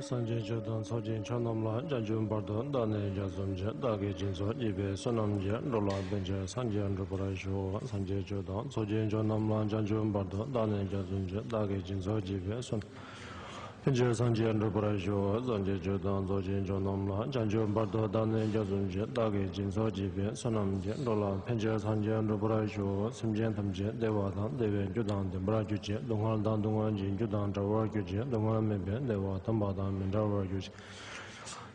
Sanjay Jodan Sojin Chanamla Janjun Bardon Dane Jazumja Dagi Jinso Ibe Sonamja Lola Benja Sanjan Ruparasho Sanjay Jodan Sojin Chanamla Janjun Bardon Dane Jazumja Dagi Jinso Ibe Son Benja Sanjan Ruparasho Sanjay Jodan Sojin Chanamla Janjun Bardon Dane Jazumja Dagi Jinso Ibe Sonamja Lola Benja Sanjan Ruparasho Simjan Tamja Dewadan Deven Jodan Dembra Juja Dongal Dan Dongan Jin Jodan Tower Juja Dongan Mebe Dewa Tambadan Mendawa Juja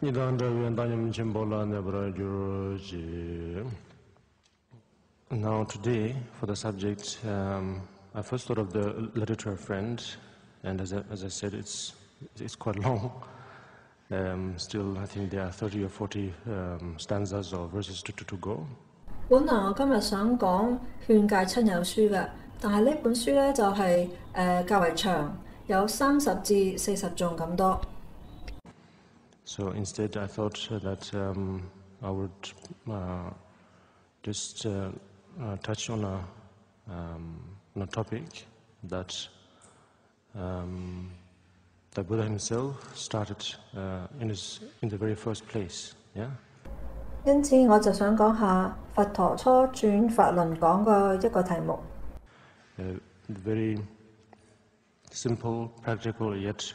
Nidan Dravian Danyam Chimbola Nebra Juji. Now today for the subject I first thought of the letter to a friend, and as I said it's quite long. Still I think there are 30 or 40 stanzas or verses to go. 本來我今日想講勸誡親友書嘅，但係呢本書咧就係較為長，有30至40頌咁多。So instead I thought that I would just touch on a topic that the Buddha himself started in the very first place. Yeah. 因此我就想講下佛陀初轉法輪講嘅一個題目。Very simple, practical, yet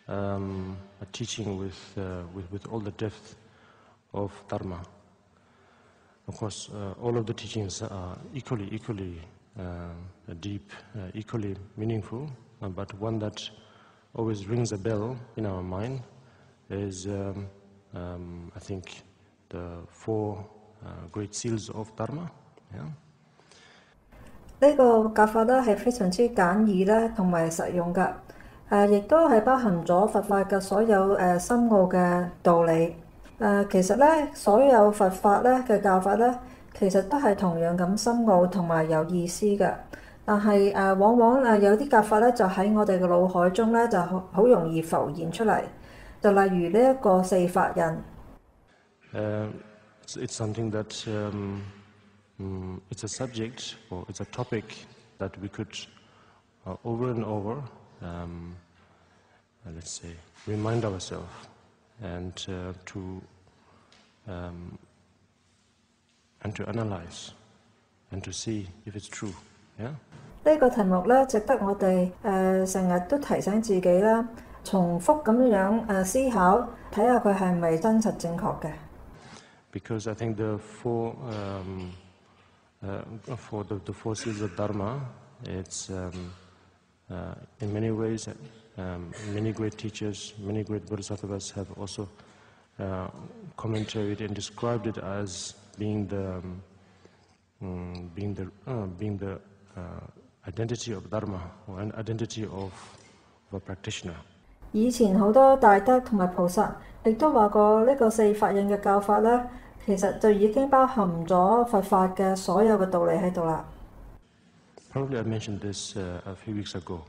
a teaching with all the depth of Dharma. Of course, all of the teachings are equally deep, equally meaningful, but one that always rings a bell in our mind is, I think, the four great seals of Dharma. Yeah. 呢個教法咧係非常之簡易咧，同埋實用嘅，亦都係包含咗佛法嘅所有深奧嘅道理。其實咧，所有佛法咧嘅教法咧，其實都係同樣咁深奧同埋有意思嘅。但係往往有啲教法咧，就喺我哋嘅腦海中咧，就好容易浮現出嚟。就例如呢一個四法印。It's something that it's a subject or it's a topic that we could over and over, let's say, remind ourselves and to analyze and to see if it's true. Yeah. 呢個題目咧，值得我哋成日都提醒自己啦，重複咁樣思考，睇下佢係咪真實正確嘅。Because I think the four seals of Dharma, it's in many ways, many great teachers, many great bodhisattvas have also commented and described it as being the identity of Dharma or an identity of a practitioner. 以前好多大德同埋菩薩亦都話過呢個四法印嘅教法咧，其實就已經包含咗佛法嘅所有嘅道理喺度啦。Probably I mentioned this a few weeks ago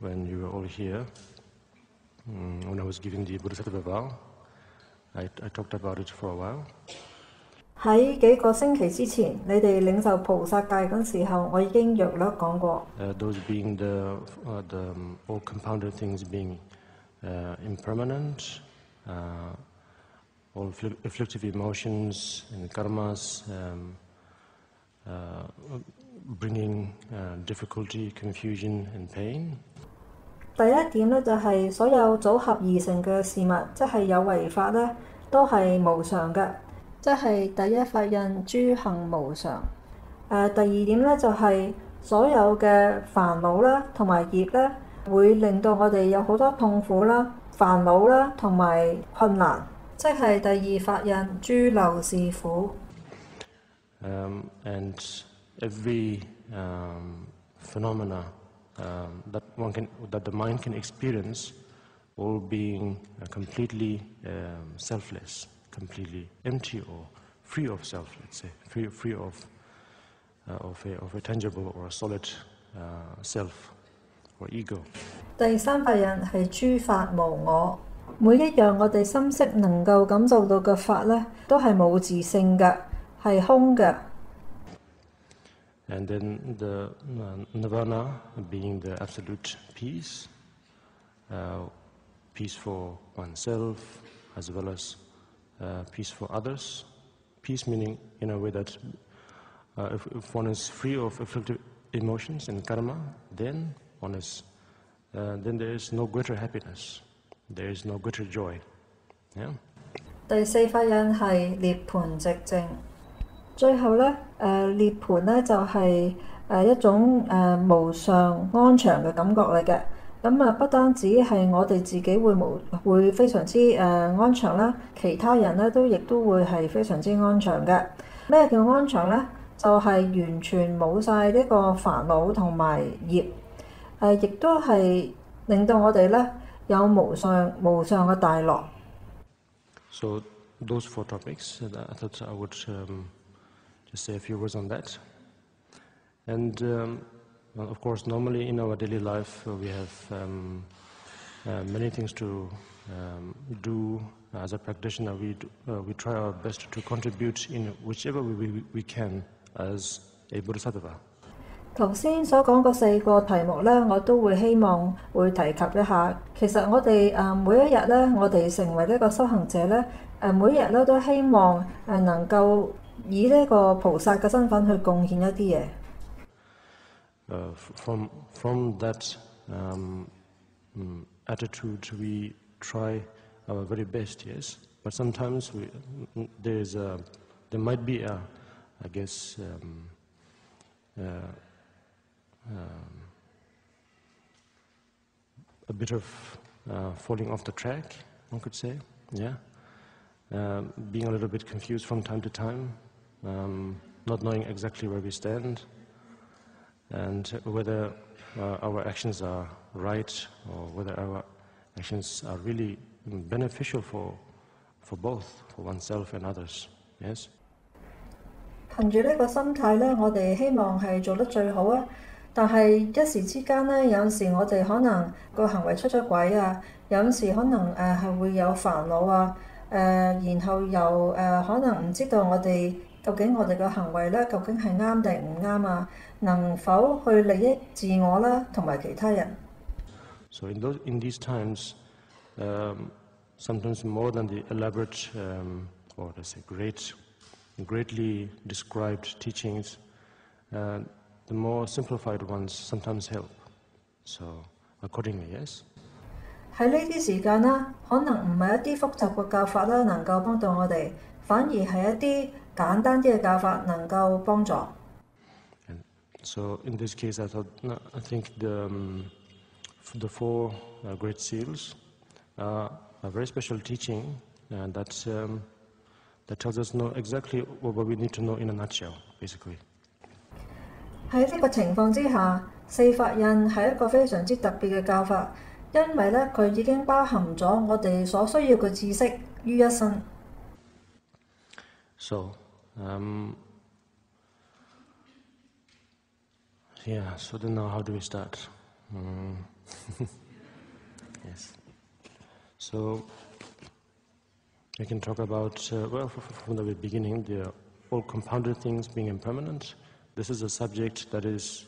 when you were all here. When I was giving the Bodhisattva vow, I talked about it for a while. 喺幾個星期之前，你哋領受菩薩戒嗰時候，我已經略略講過。Those being the all compounded things being impermanent, all afflictive emotions and karmas, bringing difficulty, confusion and pain. 第一點咧就係所有組合而成嘅事物，即係有為法咧，都係無常嘅，即係第一法印諸行無常。第二點咧就係所有嘅煩惱啦，同埋業咧，會令到我哋有好多痛苦啦、煩惱啦，同埋困難，即係第二法印諸流是苦。And every phenomena that the mind can experience, all being completely selfless, completely empty or free of self, let's say, free of a tangible or a solid self or ego. 第三法印係諸法無我，每一樣我哋心識能夠感受到嘅法咧，都係冇自性嘅，係空嘅。And then the nirvana being the absolute peace, peace for oneself as well as peace for others. Peace meaning in a way that if one is free of afflictive emotions and karma, then then there is no greater happiness, there is no greater joy. Yeah? 第四法印係涅槃寂靜。最後咧，涅槃咧就係一種無上安詳嘅感覺嚟嘅。咁啊，不單止係我哋自己會非常之安詳啦，其他人咧亦都會係非常之安詳嘅。咩叫安詳咧？就係完全冇晒呢個煩惱同埋業，亦都係令到我哋咧有無上嘅大樂。So those 4 topics, I thought I would just say a few words on that. And well, of course, normally in our daily life we have many things to do. As a practitioner, we try our best to contribute in whichever way we can as a bodhisattva. 頭先所講嗰4個題目咧，我都會希望會提及一下。其實我哋每一日咧，我哋成為呢個修行者咧，每一日咧都希望能夠以呢個菩薩嘅身份去貢獻一啲嘢。From that attitude, we try our very best, yes. But sometimes there might be I guess a bit of falling off the track, one could say, yeah. Being a little bit confused from time to time, not knowing exactly where we stand, and whether our actions are right or whether our actions are really beneficial for both, for oneself and others, yes. 憑住呢個心態咧，我哋希望係做得最好啊！但係一時之間咧，有時我哋可能個行為出咗軌啊，有時可能係會有煩惱啊，然後又可能唔知道究竟我哋嘅行為咧，究竟係啱定唔啱啊？能否去利益自我啦，同埋其他人。So in these times, sometimes more than the elaborate or let's say greatly described teachings, the more simplified ones sometimes help. So accordingly, yes. 喺呢啲時間啦，可能唔係一啲複雜嘅教法啦，能夠幫到我哋，反而係一啲簡單啲嘅教法能夠幫助。So in this case, I think the 4 great seals are a very special teaching that tells us exactly what we need to know in a nutshell, basically. 喺呢個情況之下，4法印係一個非常之特別嘅教法，因為咧佢已經包含咗我哋所需要嘅知識於一身。So, yeah. So then now, how do we start? Yes. So we can talk about well, from the very beginning, all compounded things being impermanent. This is a subject that is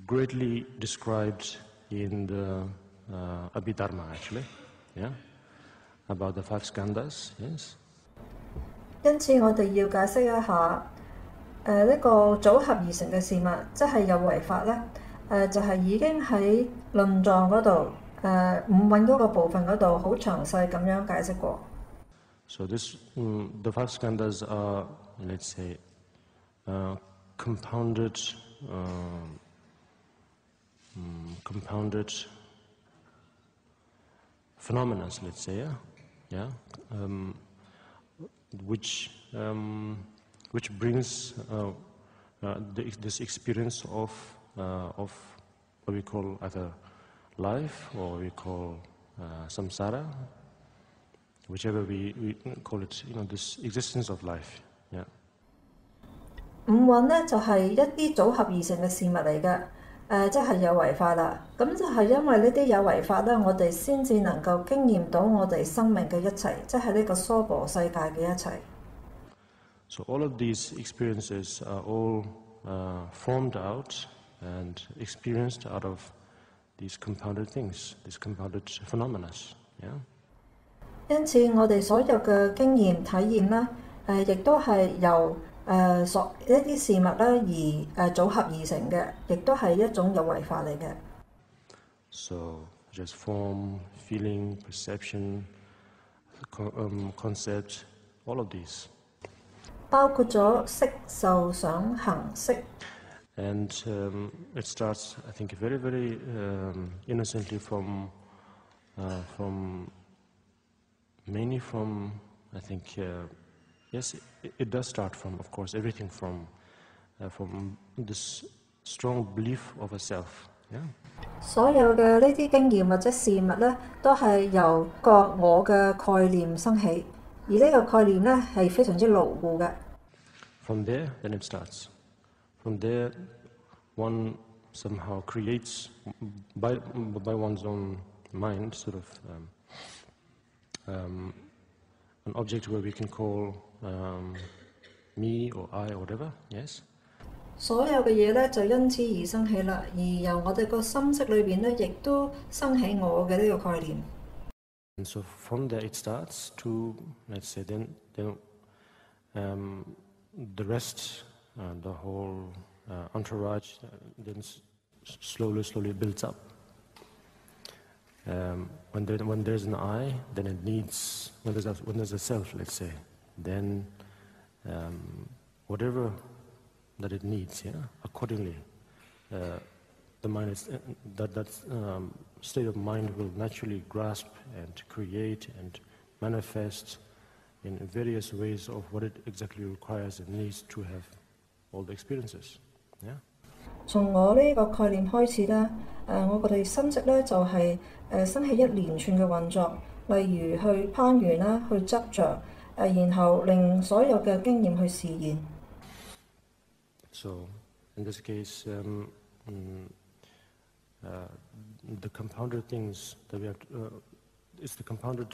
greatly described in the Dharma, actually, yeah, about the 5 skandhas, yes. 因此，我哋要解釋一下呢個組合而成嘅事物，即係有為法咧，就係已經喺論狀嗰度五蘊嗰個部分嗰度好詳細咁樣解釋過。So the 5 skandhas are, let's say, compounded phenomena, let's say, yeah, which brings this experience of what we call either life or we call samsara, whichever we call it, this existence of life, yeah. 五蘊咧就係一啲組合而成嘅事物嚟嘅，即係有為法啦。咁就係因為呢啲有為法咧，我哋先至能夠經驗到我哋生命嘅一切，即係呢個娑婆世界嘅一切。So all of these experiences are all formed out and experienced out of these compounded things, these compounded phenomena. Yeah? 因此，我哋所有嘅經驗體驗啦，亦都係由一啲事物咧而組合而成嘅，亦都係一種有為法嚟嘅。So just form, feeling, perception, concept, all of these. 包括咗色、受、想、行、識。And it starts, I think, very, very innocently mainly from, I think, yes, it does start from, of course, everything from this strong belief of a self. Yeah? 所有嘅呢啲經驗或者事物咧，都係由個我嘅概念生起，而呢個概念咧係非常之牢固嘅。From there, then it starts. From there, one somehow creates by one's own mind sort of an object where we can call me or I or whatever. Yes. 所有嘅嘢咧就因此而生起啦，而由我哋個心識裏邊咧，亦都生起我嘅呢個概念。And so from there it starts to, let's say, then the rest, the whole entourage, then slowly builds up. When there's an I, then it needs when there's a self, let's say, then whatever that it needs, yeah, accordingly, the mind is that state of mind will naturally grasp and create and manifest in various ways of what it exactly requires and needs to have all the experiences. Yeah. 從我呢個概念開始咧，我哋心識咧就係生起一連串嘅運作，例如去攀緣啦，去執着，然後令所有嘅經驗去示現。So in this case, the compounded things that we have it's the compounded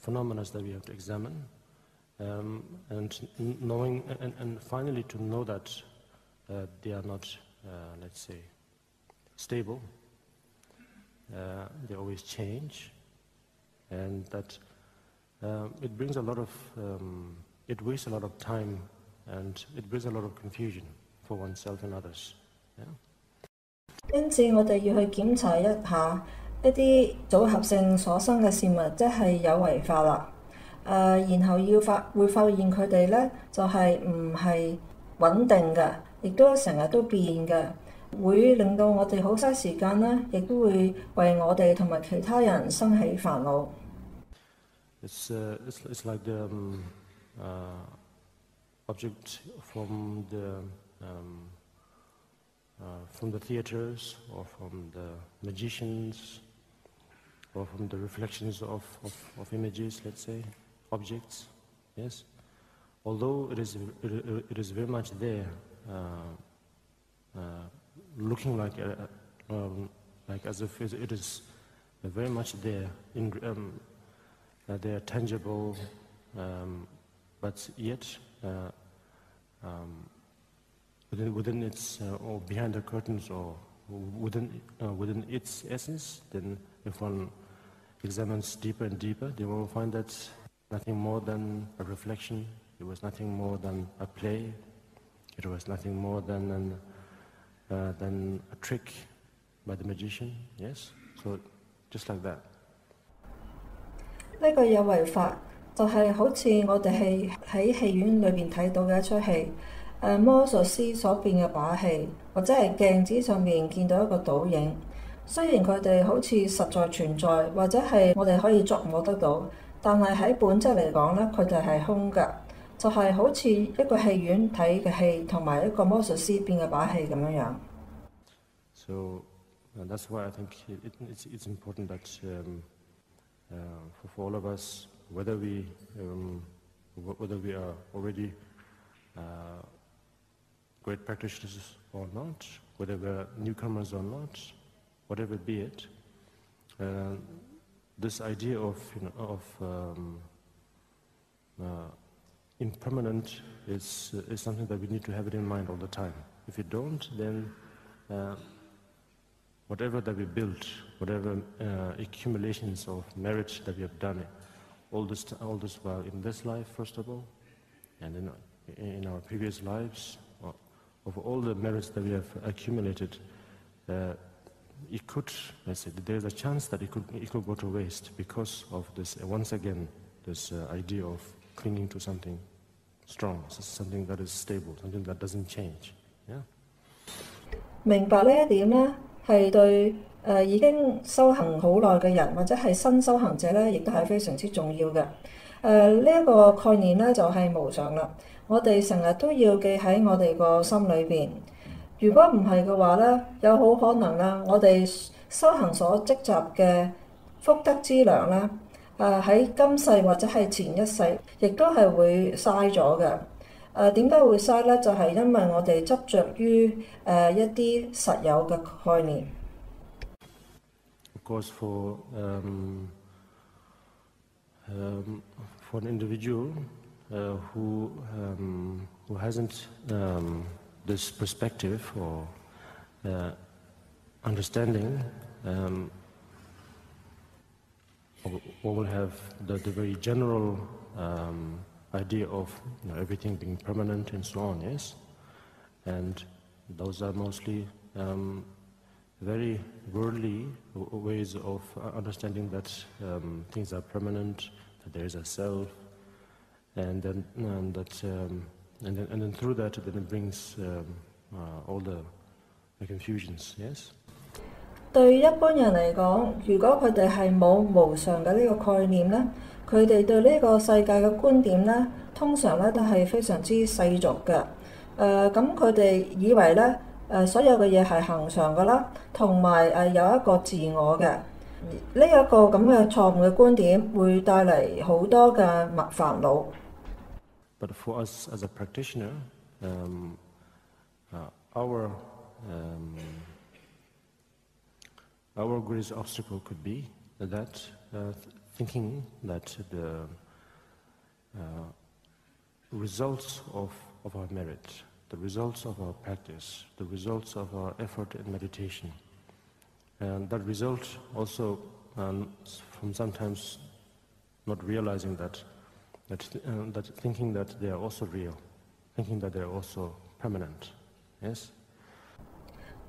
phenomena that we have to examine, and knowing and finally to know that they are not, let's say, stable. They always change, and that it brings a lot of, it wastes a lot of time, and it brings a lot of confusion for oneself and others. Yeah? 因此，我哋要去檢查一下一啲組合性所生嘅事物，即係有為法啦。然後會發現佢哋咧就係唔係穩定嘅，亦都成日都變嘅，會令到我哋好嘥時間啦，亦都會為我哋同埋其他人生起煩惱。It's like the object from the theaters or from the magicians or from the reflections of images, let's say, objects, yes. Although it is very much there, looking like as if it is very much there, they are tangible, but yet within its or behind the curtains or within its essence, then if one examines deeper and deeper, they will find that nothing more than a reflection. It was nothing more than a play. It was nothing more than a trick by the magician. Yes, so just like that. 呢個有為法就係好似我哋係喺戲院裏邊睇到嘅一出戲，魔術師所變嘅把戲，或者係鏡子上面見到一個倒影。雖然佢哋好似實在存在，或者係我哋可以觸摸得到，但係喺本質嚟講咧，佢哋係空㗎，就係好似一個戲院睇嘅戲，同埋一個魔術師變嘅把戲咁樣樣。So that's why I think it's important that for all of us, whether we are already great practitioners or not, whether we are newcomers or not, whatever be it, this idea of impermanent is something that we need to have it in mind all the time. If you don't, then whatever that we built, whatever accumulations of merit that we have done, all this while in this life, first of all, and in our previous lives, of all the merits that we have accumulated, it could, let's say, there's a chance that it could go to waste because of this, once again, this idea of clinging to something strong, something that is stable, something that doesn't change. Yeah. 明白呢一點呢，係對已經修行好耐嘅人或者係新修行者呢，亦都係非常之重要嘅。呢一個概念呢，就係無常啦。我哋成日都要記喺我哋個心裏邊。如果唔係嘅話呢，有好可能啦，我哋修行所積集嘅福德資糧啦，喺今世或者係前一世，亦都係會嘥咗嘅。點解會嘥呢？就係因為我哋執着於一啲實有嘅概念。Of course, for an individual who hasn't this perspective or understanding, or will have the very general idea of everything being permanent and so on, yes? And those are mostly very worldly ways of understanding that things are permanent, that there is a self, and then through that, then it brings all the confusions, yes? 對一般人嚟講，如果佢哋係冇無常嘅呢個概念咧，佢哋對呢個世界嘅觀點咧，通常咧都係非常之世俗嘅。咁佢哋以為咧所有嘅嘢係恆常㗎啦，同埋有一個自我嘅。呢一個咁嘅錯誤嘅觀點會帶嚟好多嘅煩惱。But for us as a practitioner, our greatest obstacle could be that thinking that the results of our merit, the results of our practice, the results of our effort and meditation, and that result also from sometimes not realizing that thinking that they are also real, thinking that they are also permanent, yes?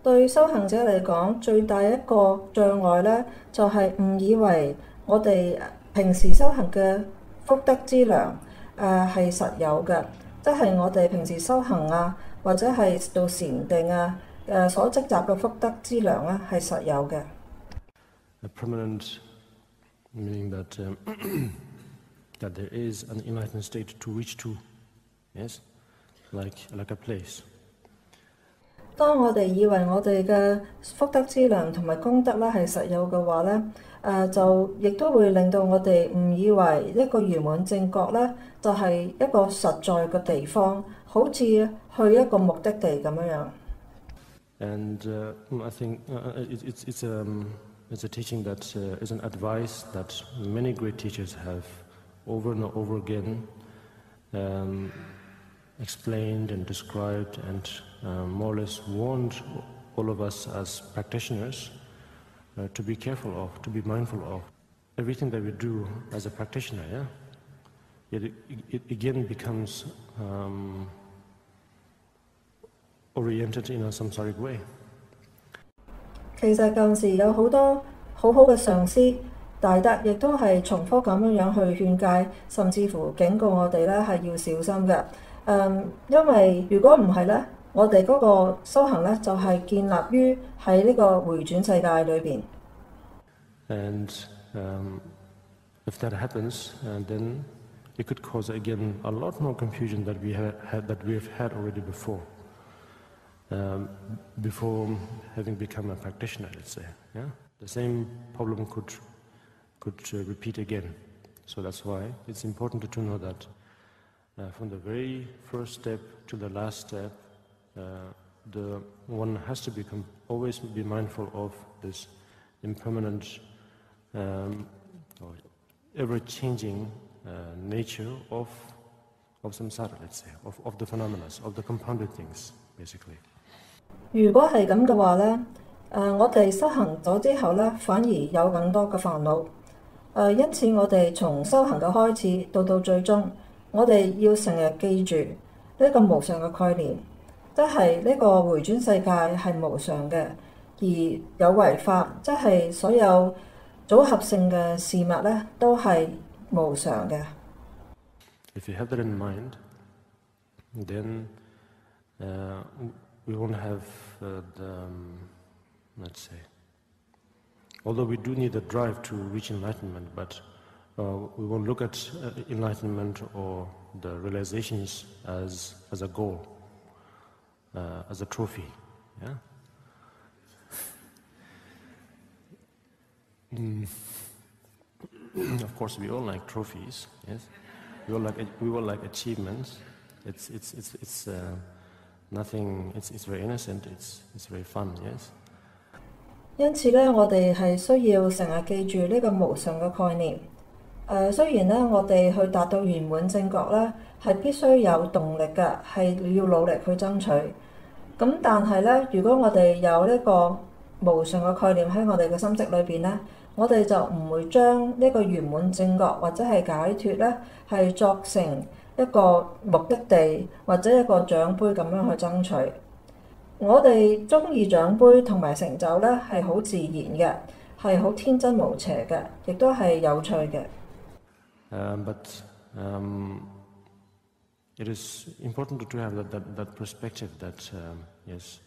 對修行者嚟講，最大一個障礙咧，就係誤以為我哋平時修行嘅福德資糧係實有嘅，即係我哋平時修行啊，或者係做禪定啊所積集嘅福德資糧咧係實有嘅。Permanent meaning that that there is an enlightened state to reach to, yes, like a place. 當我哋以為我哋嘅福德資糧同埋功德咧係實有嘅話咧，就亦都會令到我哋誤以為一個圓滿正覺咧就係一個實在嘅地方，好似去一個目的地咁樣。And I think it's a teaching that is an advice that many great teachers have over and over again explained and described and more or less warned all of us as practitioners to be careful of, to be mindful of. Everything that we do as a practitioner, yeah? It again becomes oriented in a samsaric way. 其實舊時有好多好好嘅上師大德，亦都係重複咁樣去勸戒，甚至乎警告我哋咧係要小心嘅。因為如果唔係咧，我哋嗰個修行咧就係建立於喺呢個回轉世界裏邊。And if that happens, then it could cause again a lot more confusion that we have had already before. Before having become a practitioner, let's say, yeah, the same problem could repeat again. So that's why it's important to know that from the very first step to the last step, the one has to always be mindful of this impermanent, or ever-changing nature of samsara, let's say, of the phenomena, of the compounded things, basically. 如果係咁嘅話咧，我哋修行咗之後咧，反而有更多嘅煩惱。因此我哋從修行嘅開始到最終，我哋要成日記住呢個無常嘅概念，即係呢個迴轉世界係無常嘅，而有為法，即係所有組合性嘅事物咧，都係無常嘅。If you have that in mind, then we won't have let's say, although we do need a drive to reach enlightenment, but we won't look at enlightenment or the realizations as a goal, as a trophy. Yeah. Of course, we all like trophies. Yes, we all like achievements. It's nothing. It's very innocent. It's very fun. Yes. 因此咧，我哋係需要成日記住呢個無常嘅概念。雖然咧，我哋去達到圓滿正覺咧，係必須有動力嘅，係要努力去爭取。咁但係咧，如果我哋有呢個無常嘅概念喺我哋嘅心識裏邊咧，我哋就唔會將呢個圓滿正覺或者係解脫咧，係作成一個目的地或者一個獎杯咁樣去爭取。我哋中意獎杯同埋成就咧，係好自然嘅，係好天真無邪嘅，亦都係有趣嘅。But it is important to have that perspective that yes,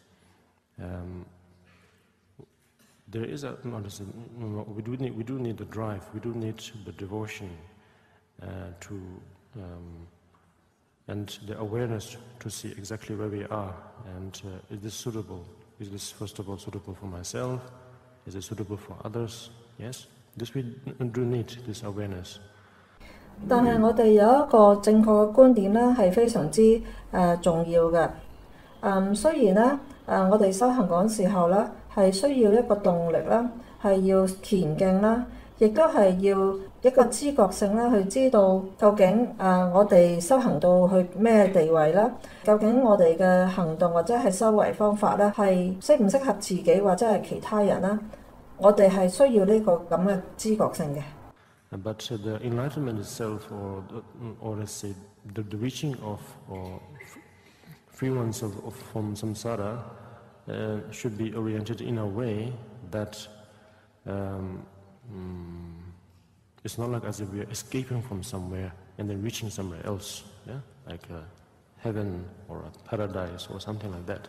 there is we do need the drive, we do need the devotion to and the awareness to see exactly where we are and is this suitable? Is this first of all suitable for myself? Is it suitable for others? Yes, this we do need this awareness. 但係我哋有一個正確嘅觀點咧，係非常之重要嘅。雖然咧我哋修行嗰陣時候咧，係需要一個動力啦，係要虔敬啦，亦都係要一個知覺性啦，去知道究竟我哋修行到去咩地位啦，究竟我哋嘅行動或者係修為方法咧，係適唔適合自己或者係其他人啦，我哋係需要呢個咁嘅知覺性嘅。But the enlightenment itself, or let's say the reaching of or free oneself from samsara, should be oriented in a way that it's not like as if we are escaping from somewhere and then reaching somewhere else, yeah, like heaven or a paradise or something like that.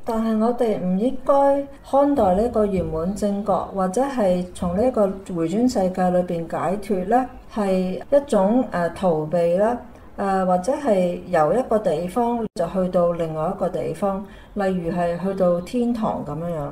但係我哋唔應該看待呢個圓滿正覺，或者係從呢個迴轉世界裏邊解脫咧，係一種逃避啦，或者係由一個地方就去到另外一個地方，例如係去到天堂咁樣樣。